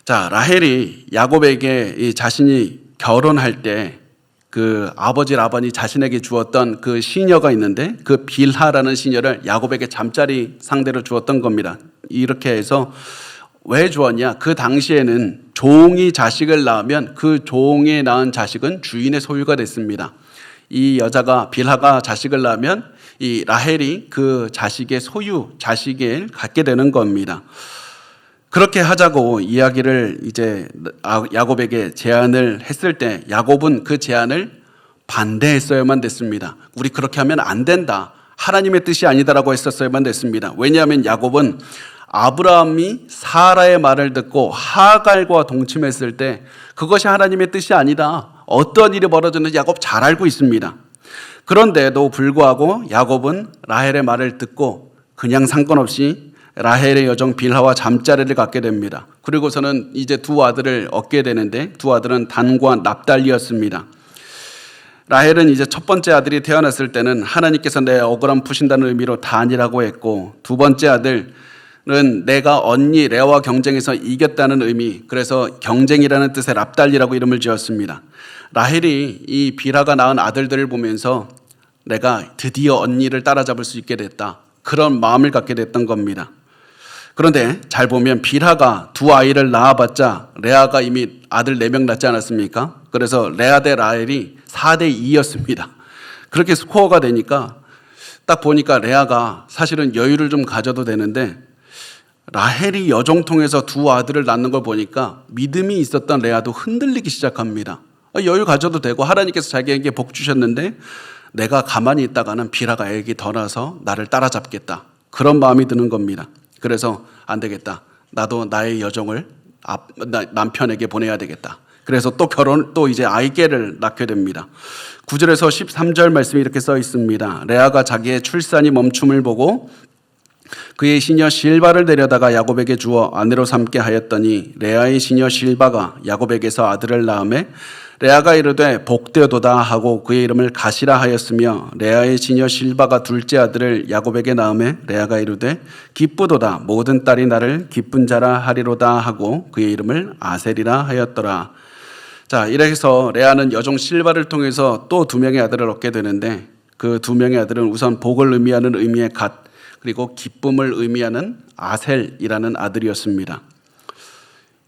자, 라헬이 야곱에게 자신이 결혼할 때 그 아버지 라반이 자신에게 주었던 그 시녀가 있는데 그 빌하라는 시녀를 야곱에게 잠자리 상대로 주었던 겁니다. 이렇게 해서 왜 주었냐? 그 당시에는 종이 자식을 낳으면 그 종이 낳은 자식은 주인의 소유가 됐습니다. 이 여자가 빌하가 자식을 낳으면 이 라헬이 그 자식의 소유, 자식을 갖게 되는 겁니다. 그렇게 하자고 이야기를 이제 야곱에게 제안을 했을 때 야곱은 그 제안을 반대했어야만 됐습니다. 우리 그렇게 하면 안 된다. 하나님의 뜻이 아니다라고 했었어야만 됐습니다. 왜냐하면 야곱은 아브라함이 사라의 말을 듣고 하갈과 동침했을 때 그것이 하나님의 뜻이 아니다. 어떤 일이 벌어졌는지 야곱 잘 알고 있습니다. 그런데도 불구하고 야곱은 라헬의 말을 듣고 그냥 상관없이 라헬의 여종 빌하와 잠자리를 갖게 됩니다. 그리고서는 이제 두 아들을 얻게 되는데 두 아들은 단과 납달리였습니다. 라헬은 이제 첫 번째 아들이 태어났을 때는 하나님께서 내 억울함 푸신다는 의미로 단이라고 했고, 두 번째 아들은 내가 언니 레아와 경쟁해서 이겼다는 의미, 그래서 경쟁이라는 뜻의 납달리라고 이름을 지었습니다. 라헬이 이 빌하가 낳은 아들들을 보면서 내가 드디어 언니를 따라잡을 수 있게 됐다, 그런 마음을 갖게 됐던 겁니다. 그런데 잘 보면 빌하가 두 아이를 낳아봤자 레아가 이미 아들 4명 낳지 않았습니까? 그래서 레아 대 라헬이 4대 2였습니다. 그렇게 스코어가 되니까 딱 보니까 레아가 사실은 여유를 좀 가져도 되는데 라헬이 여종 통해서 두 아들을 낳는 걸 보니까 믿음이 있었던 레아도 흔들리기 시작합니다. 여유 가져도 되고 하나님께서 자기에게 복 주셨는데 내가 가만히 있다가는 빌하가 애기 더 낳아서 나를 따라잡겠다, 그런 마음이 드는 겁니다. 그래서 안 되겠다, 나도 나의 여종을 남편에게 보내야 되겠다. 그래서 또 이제 아이개를 낳게 됩니다. 9절에서 13절 말씀이 이렇게 써 있습니다. 레아가 자기의 출산이 멈춤을 보고 그의 시녀 실바를 데려다가 야곱에게 주어 아내로 삼게 하였더니 레아의 시녀 실바가 야곱에게서 아들을 낳음에 레아가 이르되 복되도다 하고 그의 이름을 가시라 하였으며, 레아의 시녀 실바가 둘째 아들을 야곱에게 낳음에 레아가 이르되 기쁘도다, 모든 딸이 나를 기쁜 자라 하리로다 하고 그의 이름을 아셀이라 하였더라. 자, 이렇게 해서 레아는 여종 실바를 통해서 또 2명의 아들을 얻게 되는데 그 2명의 아들은 우선 복을 의미하는 의미의 갓, 그리고 기쁨을 의미하는 아셀이라는 아들이었습니다.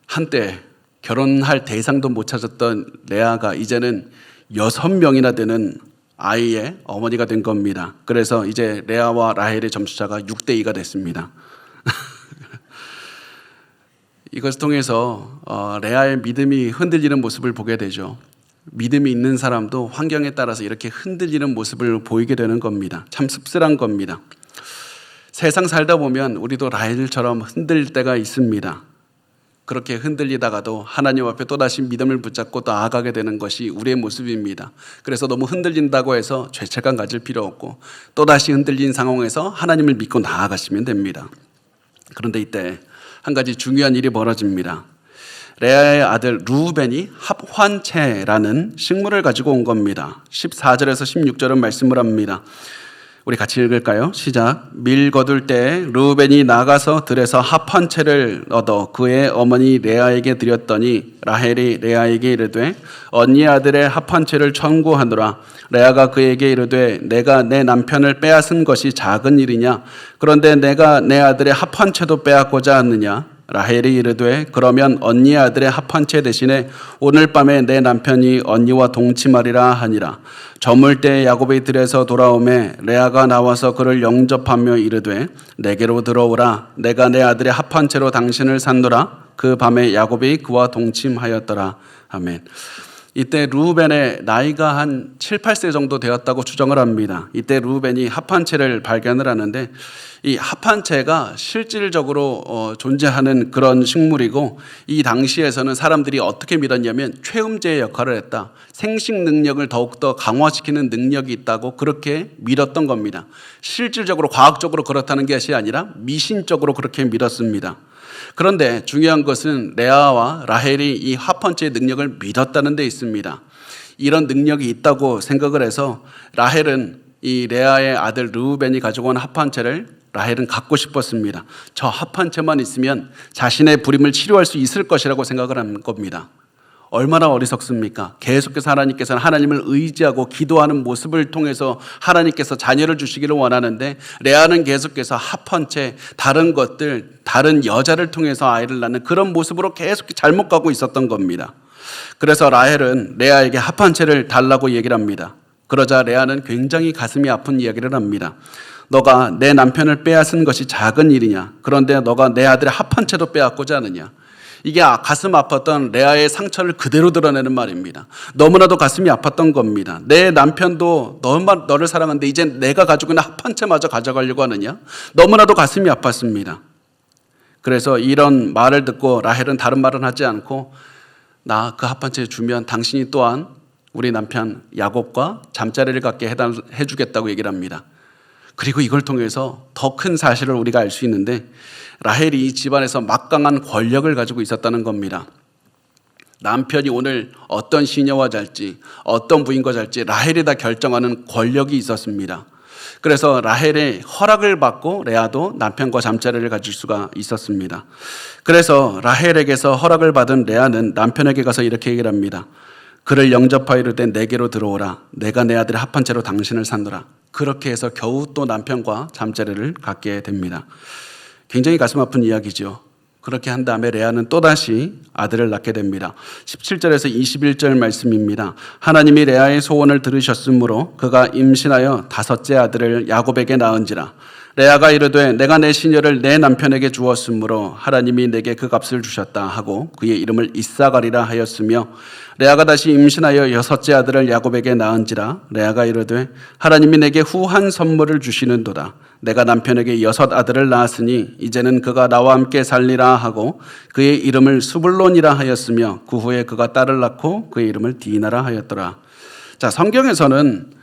한때 결혼할 대상도 못 찾았던 레아가 이제는 6명이나 되는 아이의 어머니가 된 겁니다. 그래서 이제 레아와 라헬의 점수차가 6대 2가 됐습니다. 이것을 통해서 레아의 믿음이 흔들리는 모습을 보게 되죠. 믿음이 있는 사람도 환경에 따라서 이렇게 흔들리는 모습을 보이게 되는 겁니다. 참 씁쓸한 겁니다. 세상 살다 보면 우리도 라헬처럼 흔들릴 때가 있습니다. 그렇게 흔들리다가도 하나님 앞에 또다시 믿음을 붙잡고 나아가게 되는 것이 우리의 모습입니다. 그래서 너무 흔들린다고 해서 죄책감 가질 필요 없고 또다시 흔들린 상황에서 하나님을 믿고 나아가시면 됩니다. 그런데 이때 한 가지 중요한 일이 벌어집니다. 레아의 아들 루벤이 합환채라는 식물을 가지고 온 겁니다. 14절에서 16절은 말씀을 합니다. 우리 같이 읽을까요? 시작. 밀 거둘 때 루벤이 나가서 들에서 합환채를 얻어 그의 어머니 레아에게 드렸더니 라헬이 레아에게 이르되 언니 아들의 합환채를 청구하노라. 레아가 그에게 이르되 내가 내 남편을 빼앗은 것이 작은 일이냐? 그런데 내가 내 아들의 합환채도 빼앗고자 하느냐? 라헬이 이르되 그러면 언니 아들의 합환채 대신에 오늘 밤에 내 남편이 언니와 동침하리라 하니라. 저물 때 야곱이 들에서 돌아오매 레아가 나와서 그를 영접하며 이르되 내게로 들어오라. 내가 내 아들의 합환채로 당신을 산노라. 그 밤에 야곱이 그와 동침하였더라. 아멘. 이때 루벤의 나이가 한 7, 8세 정도 되었다고 추정을 합니다. 이때 루벤이 합환채를 발견을 하는데 이 합환채가 실질적으로 존재하는 그런 식물이고 이 당시에서는 사람들이 어떻게 믿었냐면 최음제의 역할을 했다. 생식 능력을 더욱더 강화시키는 능력이 있다고 그렇게 믿었던 겁니다. 실질적으로 과학적으로 그렇다는 것이 아니라 미신적으로 그렇게 믿었습니다. 그런데 중요한 것은 레아와 라헬이 이 합환채의 능력을 믿었다는 데 있습니다. 이런 능력이 있다고 생각을 해서 라헬은 이 레아의 아들 르우벤이 가지고 온 합환채를 라헬은 갖고 싶었습니다. 저 합환채만 있으면 자신의 불임을 치료할 수 있을 것이라고 생각을 한 겁니다. 얼마나 어리석습니까? 계속해서 하나님께서는 하나님을 의지하고 기도하는 모습을 통해서 하나님께서 자녀를 주시기를 원하는데 레아는 계속해서 합한 채 다른 것들, 다른 여자를 통해서 아이를 낳는 그런 모습으로 계속 잘못 가고 있었던 겁니다. 그래서 라헬은 레아에게 합한 채를 달라고 얘기를 합니다. 그러자 레아는 굉장히 가슴이 아픈 이야기를 합니다. 너가 내 남편을 빼앗은 것이 작은 일이냐? 그런데 너가 내 아들의 합한 채도 빼앗고자 하느냐? 이게 가슴 아팠던 레아의 상처를 그대로 드러내는 말입니다. 너무나도 가슴이 아팠던 겁니다. 내 남편도 너를 사랑하는데 이제 내가 가지고 있는 합한 채마저 가져가려고 하느냐? 너무나도 가슴이 아팠습니다. 그래서 이런 말을 듣고 라헬은 다른 말은 하지 않고 나 그 합한 채 주면 당신이 또한 우리 남편 야곱과 잠자리를 갖게 해주겠다고 얘기를 합니다. 그리고 이걸 통해서 더 큰 사실을 우리가 알 수 있는데 라헬이 이 집안에서 막강한 권력을 가지고 있었다는 겁니다. 남편이 오늘 어떤 시녀와 잘지 어떤 부인과 잘지 라헬이 다 결정하는 권력이 있었습니다. 그래서 라헬의 허락을 받고 레아도 남편과 잠자리를 가질 수가 있었습니다. 그래서 라헬에게서 허락을 받은 레아는 남편에게 가서 이렇게 얘기를 합니다. 그를 영접하여 이르되 내게로 들어오라. 내가 내 아들의 합한 채로 당신을 산노라. 그렇게 해서 겨우 또 남편과 잠자리를 갖게 됩니다. 굉장히 가슴 아픈 이야기죠. 그렇게 한 다음에 레아는 또다시 아들을 낳게 됩니다. 17절에서 21절 말씀입니다. 하나님이 레아의 소원을 들으셨으므로 그가 임신하여 다섯째 아들을 야곱에게 낳은지라. 레아가 이르되 내가 내 시녀를 내 남편에게 주었으므로 하나님이 내게 그 값을 주셨다 하고 그의 이름을 이사가리라 하였으며 레아가 다시 임신하여 여섯째 아들을 야곱에게 낳은지라. 레아가 이르되 하나님이 내게 후한 선물을 주시는도다. 내가 남편에게 여섯 아들을 낳았으니 이제는 그가 나와 함께 살리라 하고 그의 이름을 수불론이라 하였으며 그 후에 그가 딸을 낳고 그의 이름을 디나라 하였더라. 자, 성경에서는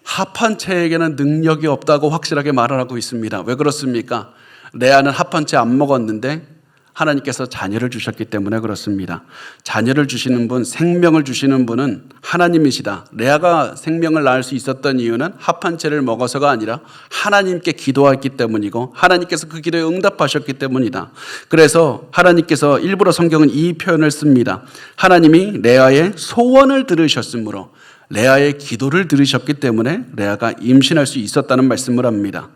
합한 채에게는 능력이 없다고 확실하게 말을 하고 있습니다. 왜 그렇습니까? 레아는 합한 채 안 먹었는데 하나님께서 자녀를 주셨기 때문에 그렇습니다. 자녀를 주시는 분, 생명을 주시는 분은 하나님이시다. 레아가 생명을 낳을 수 있었던 이유는 합한 채를 먹어서가 아니라 하나님께 기도했기 때문이고 하나님께서 그 기도에 응답하셨기 때문이다. 그래서 하나님께서 일부러 성경은 이 표현을 씁니다. 하나님이 레아의 소원을 들으셨으므로 레아의 기도를 들으셨기 때문에 레아가 임신할 수 있었다는 말씀을 합니다.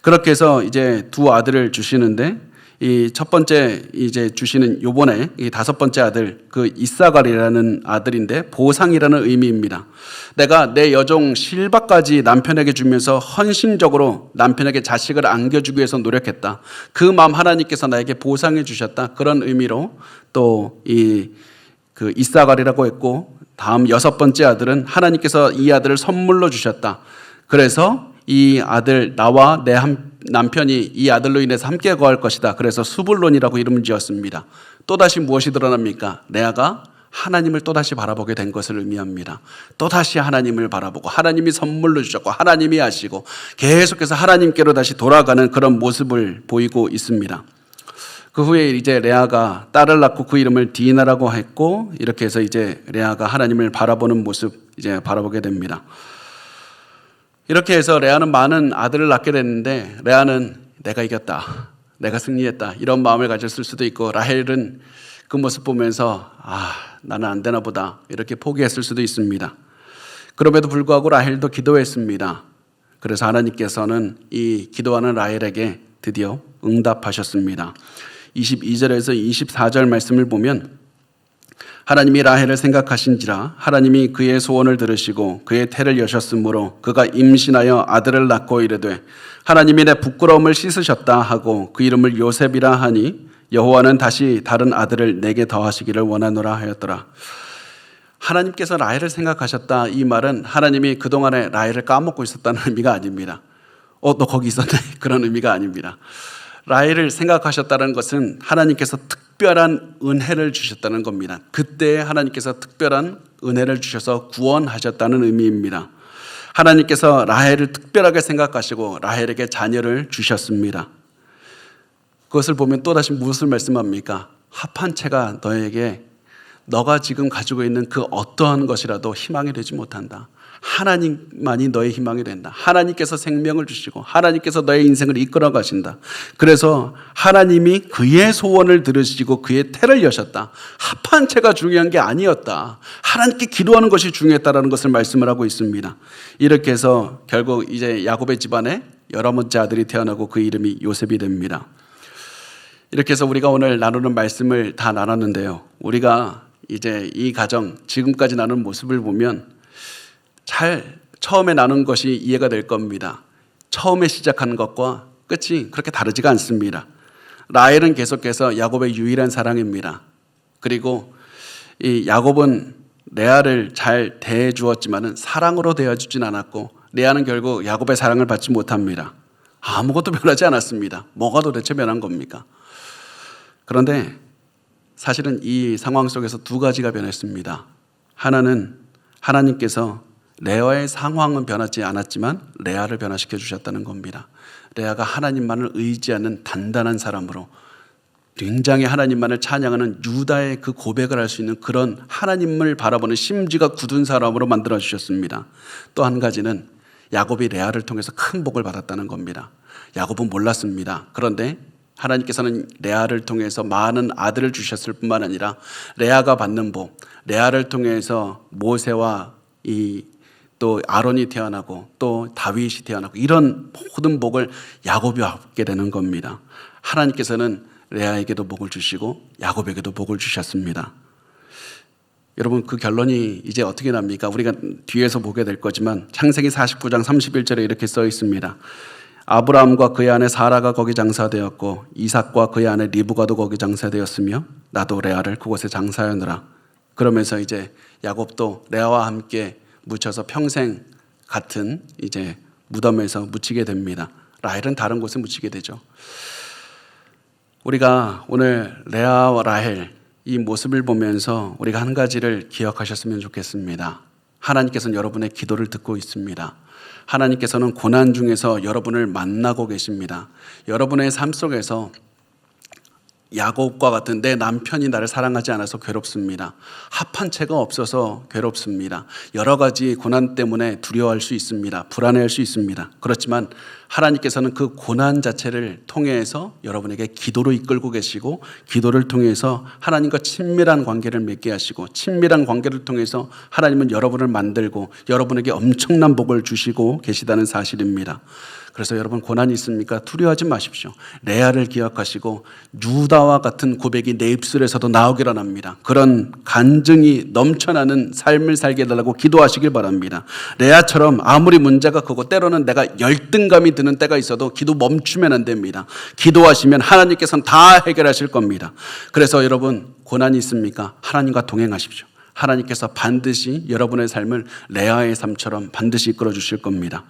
그렇게 해서 이제 두 아들을 주시는데 이 첫 번째 이제 주시는 요번에 이 다섯 번째 아들 그 이사갈이라는 아들인데 보상이라는 의미입니다. 내가 내 여종 실바까지 남편에게 주면서 헌신적으로 남편에게 자식을 안겨주기 위해서 노력했다. 그 마음 하나님께서 나에게 보상해 주셨다. 그런 의미로 또 그 이사갈이라고 했고 다음 여섯 번째 아들은 하나님께서 이 아들을 선물로 주셨다. 그래서 이 아들 나와 내 남편이 이 아들로 인해서 함께 거할 것이다. 그래서 수불론이라고 이름을 지었습니다. 또다시 무엇이 드러납니까? 레아가 하나님을 또다시 바라보게 된 것을 의미합니다. 또다시 하나님을 바라보고 하나님이 선물로 주셨고 하나님이 하시고 계속해서 하나님께로 다시 돌아가는 그런 모습을 보이고 있습니다. 그 후에 이제 레아가 딸을 낳고 그 이름을 디나라고 했고 이렇게 해서 이제 레아가 하나님을 바라보는 모습 이제 바라보게 됩니다. 이렇게 해서 레아는 많은 아들을 낳게 됐는데 레아는 내가 이겼다, 내가 승리했다 이런 마음을 가졌을 수도 있고 라헬은 그 모습 보면서 나는 안 되나 보다 이렇게 포기했을 수도 있습니다. 그럼에도 불구하고 라헬도 기도했습니다. 그래서 하나님께서는 이 기도하는 라헬에게 드디어 응답하셨습니다. 22절에서 24절 말씀을 보면 하나님이 라헬을 생각하신지라 하나님이 그의 소원을 들으시고 그의 태를 여셨으므로 그가 임신하여 아들을 낳고 이르되 하나님이 내 부끄러움을 씻으셨다 하고 그 이름을 요셉이라 하니 여호와는 다시 다른 아들을 내게 더하시기를 원하노라 하였더라. 하나님께서 라헬을 생각하셨다 이 말은 하나님이 그동안에 라헬을 까먹고 있었다는 의미가 아닙니다. 너 거기 있었네 그런 의미가 아닙니다. 라헬을 생각하셨다는 것은 하나님께서 특별한 은혜를 주셨다는 겁니다. 그때 하나님께서 특별한 은혜를 주셔서 구원하셨다는 의미입니다. 하나님께서 라헬을 특별하게 생각하시고 라헬에게 자녀를 주셨습니다. 그것을 보면 또다시 무엇을 말씀합니까? 합한 채가 너가 지금 가지고 있는 그 어떠한 것이라도 희망이 되지 못한다. 하나님만이 너의 희망이 된다. 하나님께서 생명을 주시고 하나님께서 너의 인생을 이끌어 가신다. 그래서 하나님이 그의 소원을 들으시고 그의 태를 여셨다. 합한 채가 중요한 게 아니었다. 하나님께 기도하는 것이 중요했다라는 것을 말씀을 하고 있습니다. 이렇게 해서 결국 이제 야곱의 집안에 여러 번째 아들이 태어나고 그 이름이 요셉이 됩니다. 이렇게 해서 우리가 오늘 나누는 말씀을 다 나눴는데요. 우리가 이제 이 가정 지금까지 나눈 모습을 보면 잘 처음에 나눈 것이 이해가 될 겁니다. 처음에 시작하는 것과 끝이 그렇게 다르지가 않습니다. 라헬은 계속해서 야곱의 유일한 사랑입니다. 그리고 이 야곱은 레아를 잘 대해 주었지만은 사랑으로 대해 주진 않았고 레아는 결국 야곱의 사랑을 받지 못합니다. 아무것도 변하지 않았습니다. 뭐가 도대체 변한 겁니까? 그런데 사실은 이 상황 속에서 두 가지가 변했습니다. 하나는 하나님께서 레아의 상황은 변하지 않았지만 레아를 변화시켜 주셨다는 겁니다. 레아가 하나님만을 의지하는 단단한 사람으로 굉장히 하나님만을 찬양하는 유다의 그 고백을 할 수 있는 그런 하나님을 바라보는 심지가 굳은 사람으로 만들어 주셨습니다. 또 한 가지는 야곱이 레아를 통해서 큰 복을 받았다는 겁니다. 야곱은 몰랐습니다. 그런데 하나님께서는 레아를 통해서 많은 아들을 주셨을 뿐만 아니라 레아가 받는 복, 레아를 통해서 모세와 또 아론이 태어나고 또 다윗이 태어나고 이런 모든 복을 야곱이 얻게 되는 겁니다. 하나님께서는 레아에게도 복을 주시고 야곱에게도 복을 주셨습니다. 여러분 그 결론이 이제 어떻게 납니까? 우리가 뒤에서 보게 될 거지만 창세기 49장 31절에 이렇게 써 있습니다. 아브라함과 그의 아내 사라가 거기 장사되었고 이삭과 그의 아내 리브가도 거기 장사되었으며 나도 레아를 그곳에 장사하느라. 그러면서 이제 야곱도 레아와 함께 묻혀서 평생 같은 이제 무덤에서 묻히게 됩니다. 라헬은 다른 곳에 묻히게 되죠. 우리가 오늘 레아와 라헬 이 모습을 보면서 우리가 한 가지를 기억하셨으면 좋겠습니다. 하나님께서는 여러분의 기도를 듣고 있습니다. 하나님께서는 고난 중에서 여러분을 만나고 계십니다. 여러분의 삶 속에서 야곱과 같은 내 남편이 나를 사랑하지 않아서 괴롭습니다. 합한 채가 없어서 괴롭습니다. 여러 가지 고난 때문에 두려워할 수 있습니다. 불안해할 수 있습니다. 그렇지만 하나님께서는 그 고난 자체를 통해서 여러분에게 기도로 이끌고 계시고 기도를 통해서 하나님과 친밀한 관계를 맺게 하시고 친밀한 관계를 통해서 하나님은 여러분을 만들고 여러분에게 엄청난 복을 주시고 계시다는 사실입니다. 그래서 여러분 고난이 있습니까? 두려워하지 마십시오. 레아를 기억하시고 유다와 같은 고백이 내 입술에서도 나오기를 합니다. 그런 간증이 넘쳐나는 삶을 살게 해달라고 기도하시길 바랍니다. 레아처럼 아무리 문제가 크고 때로는 내가 열등감이 드는 때가 있어도 기도 멈추면 안 됩니다. 기도하시면 하나님께서는 다 해결하실 겁니다. 그래서 여러분 고난이 있습니까? 하나님과 동행하십시오. 하나님께서 반드시 여러분의 삶을 레아의 삶처럼 반드시 이끌어 주실 겁니다.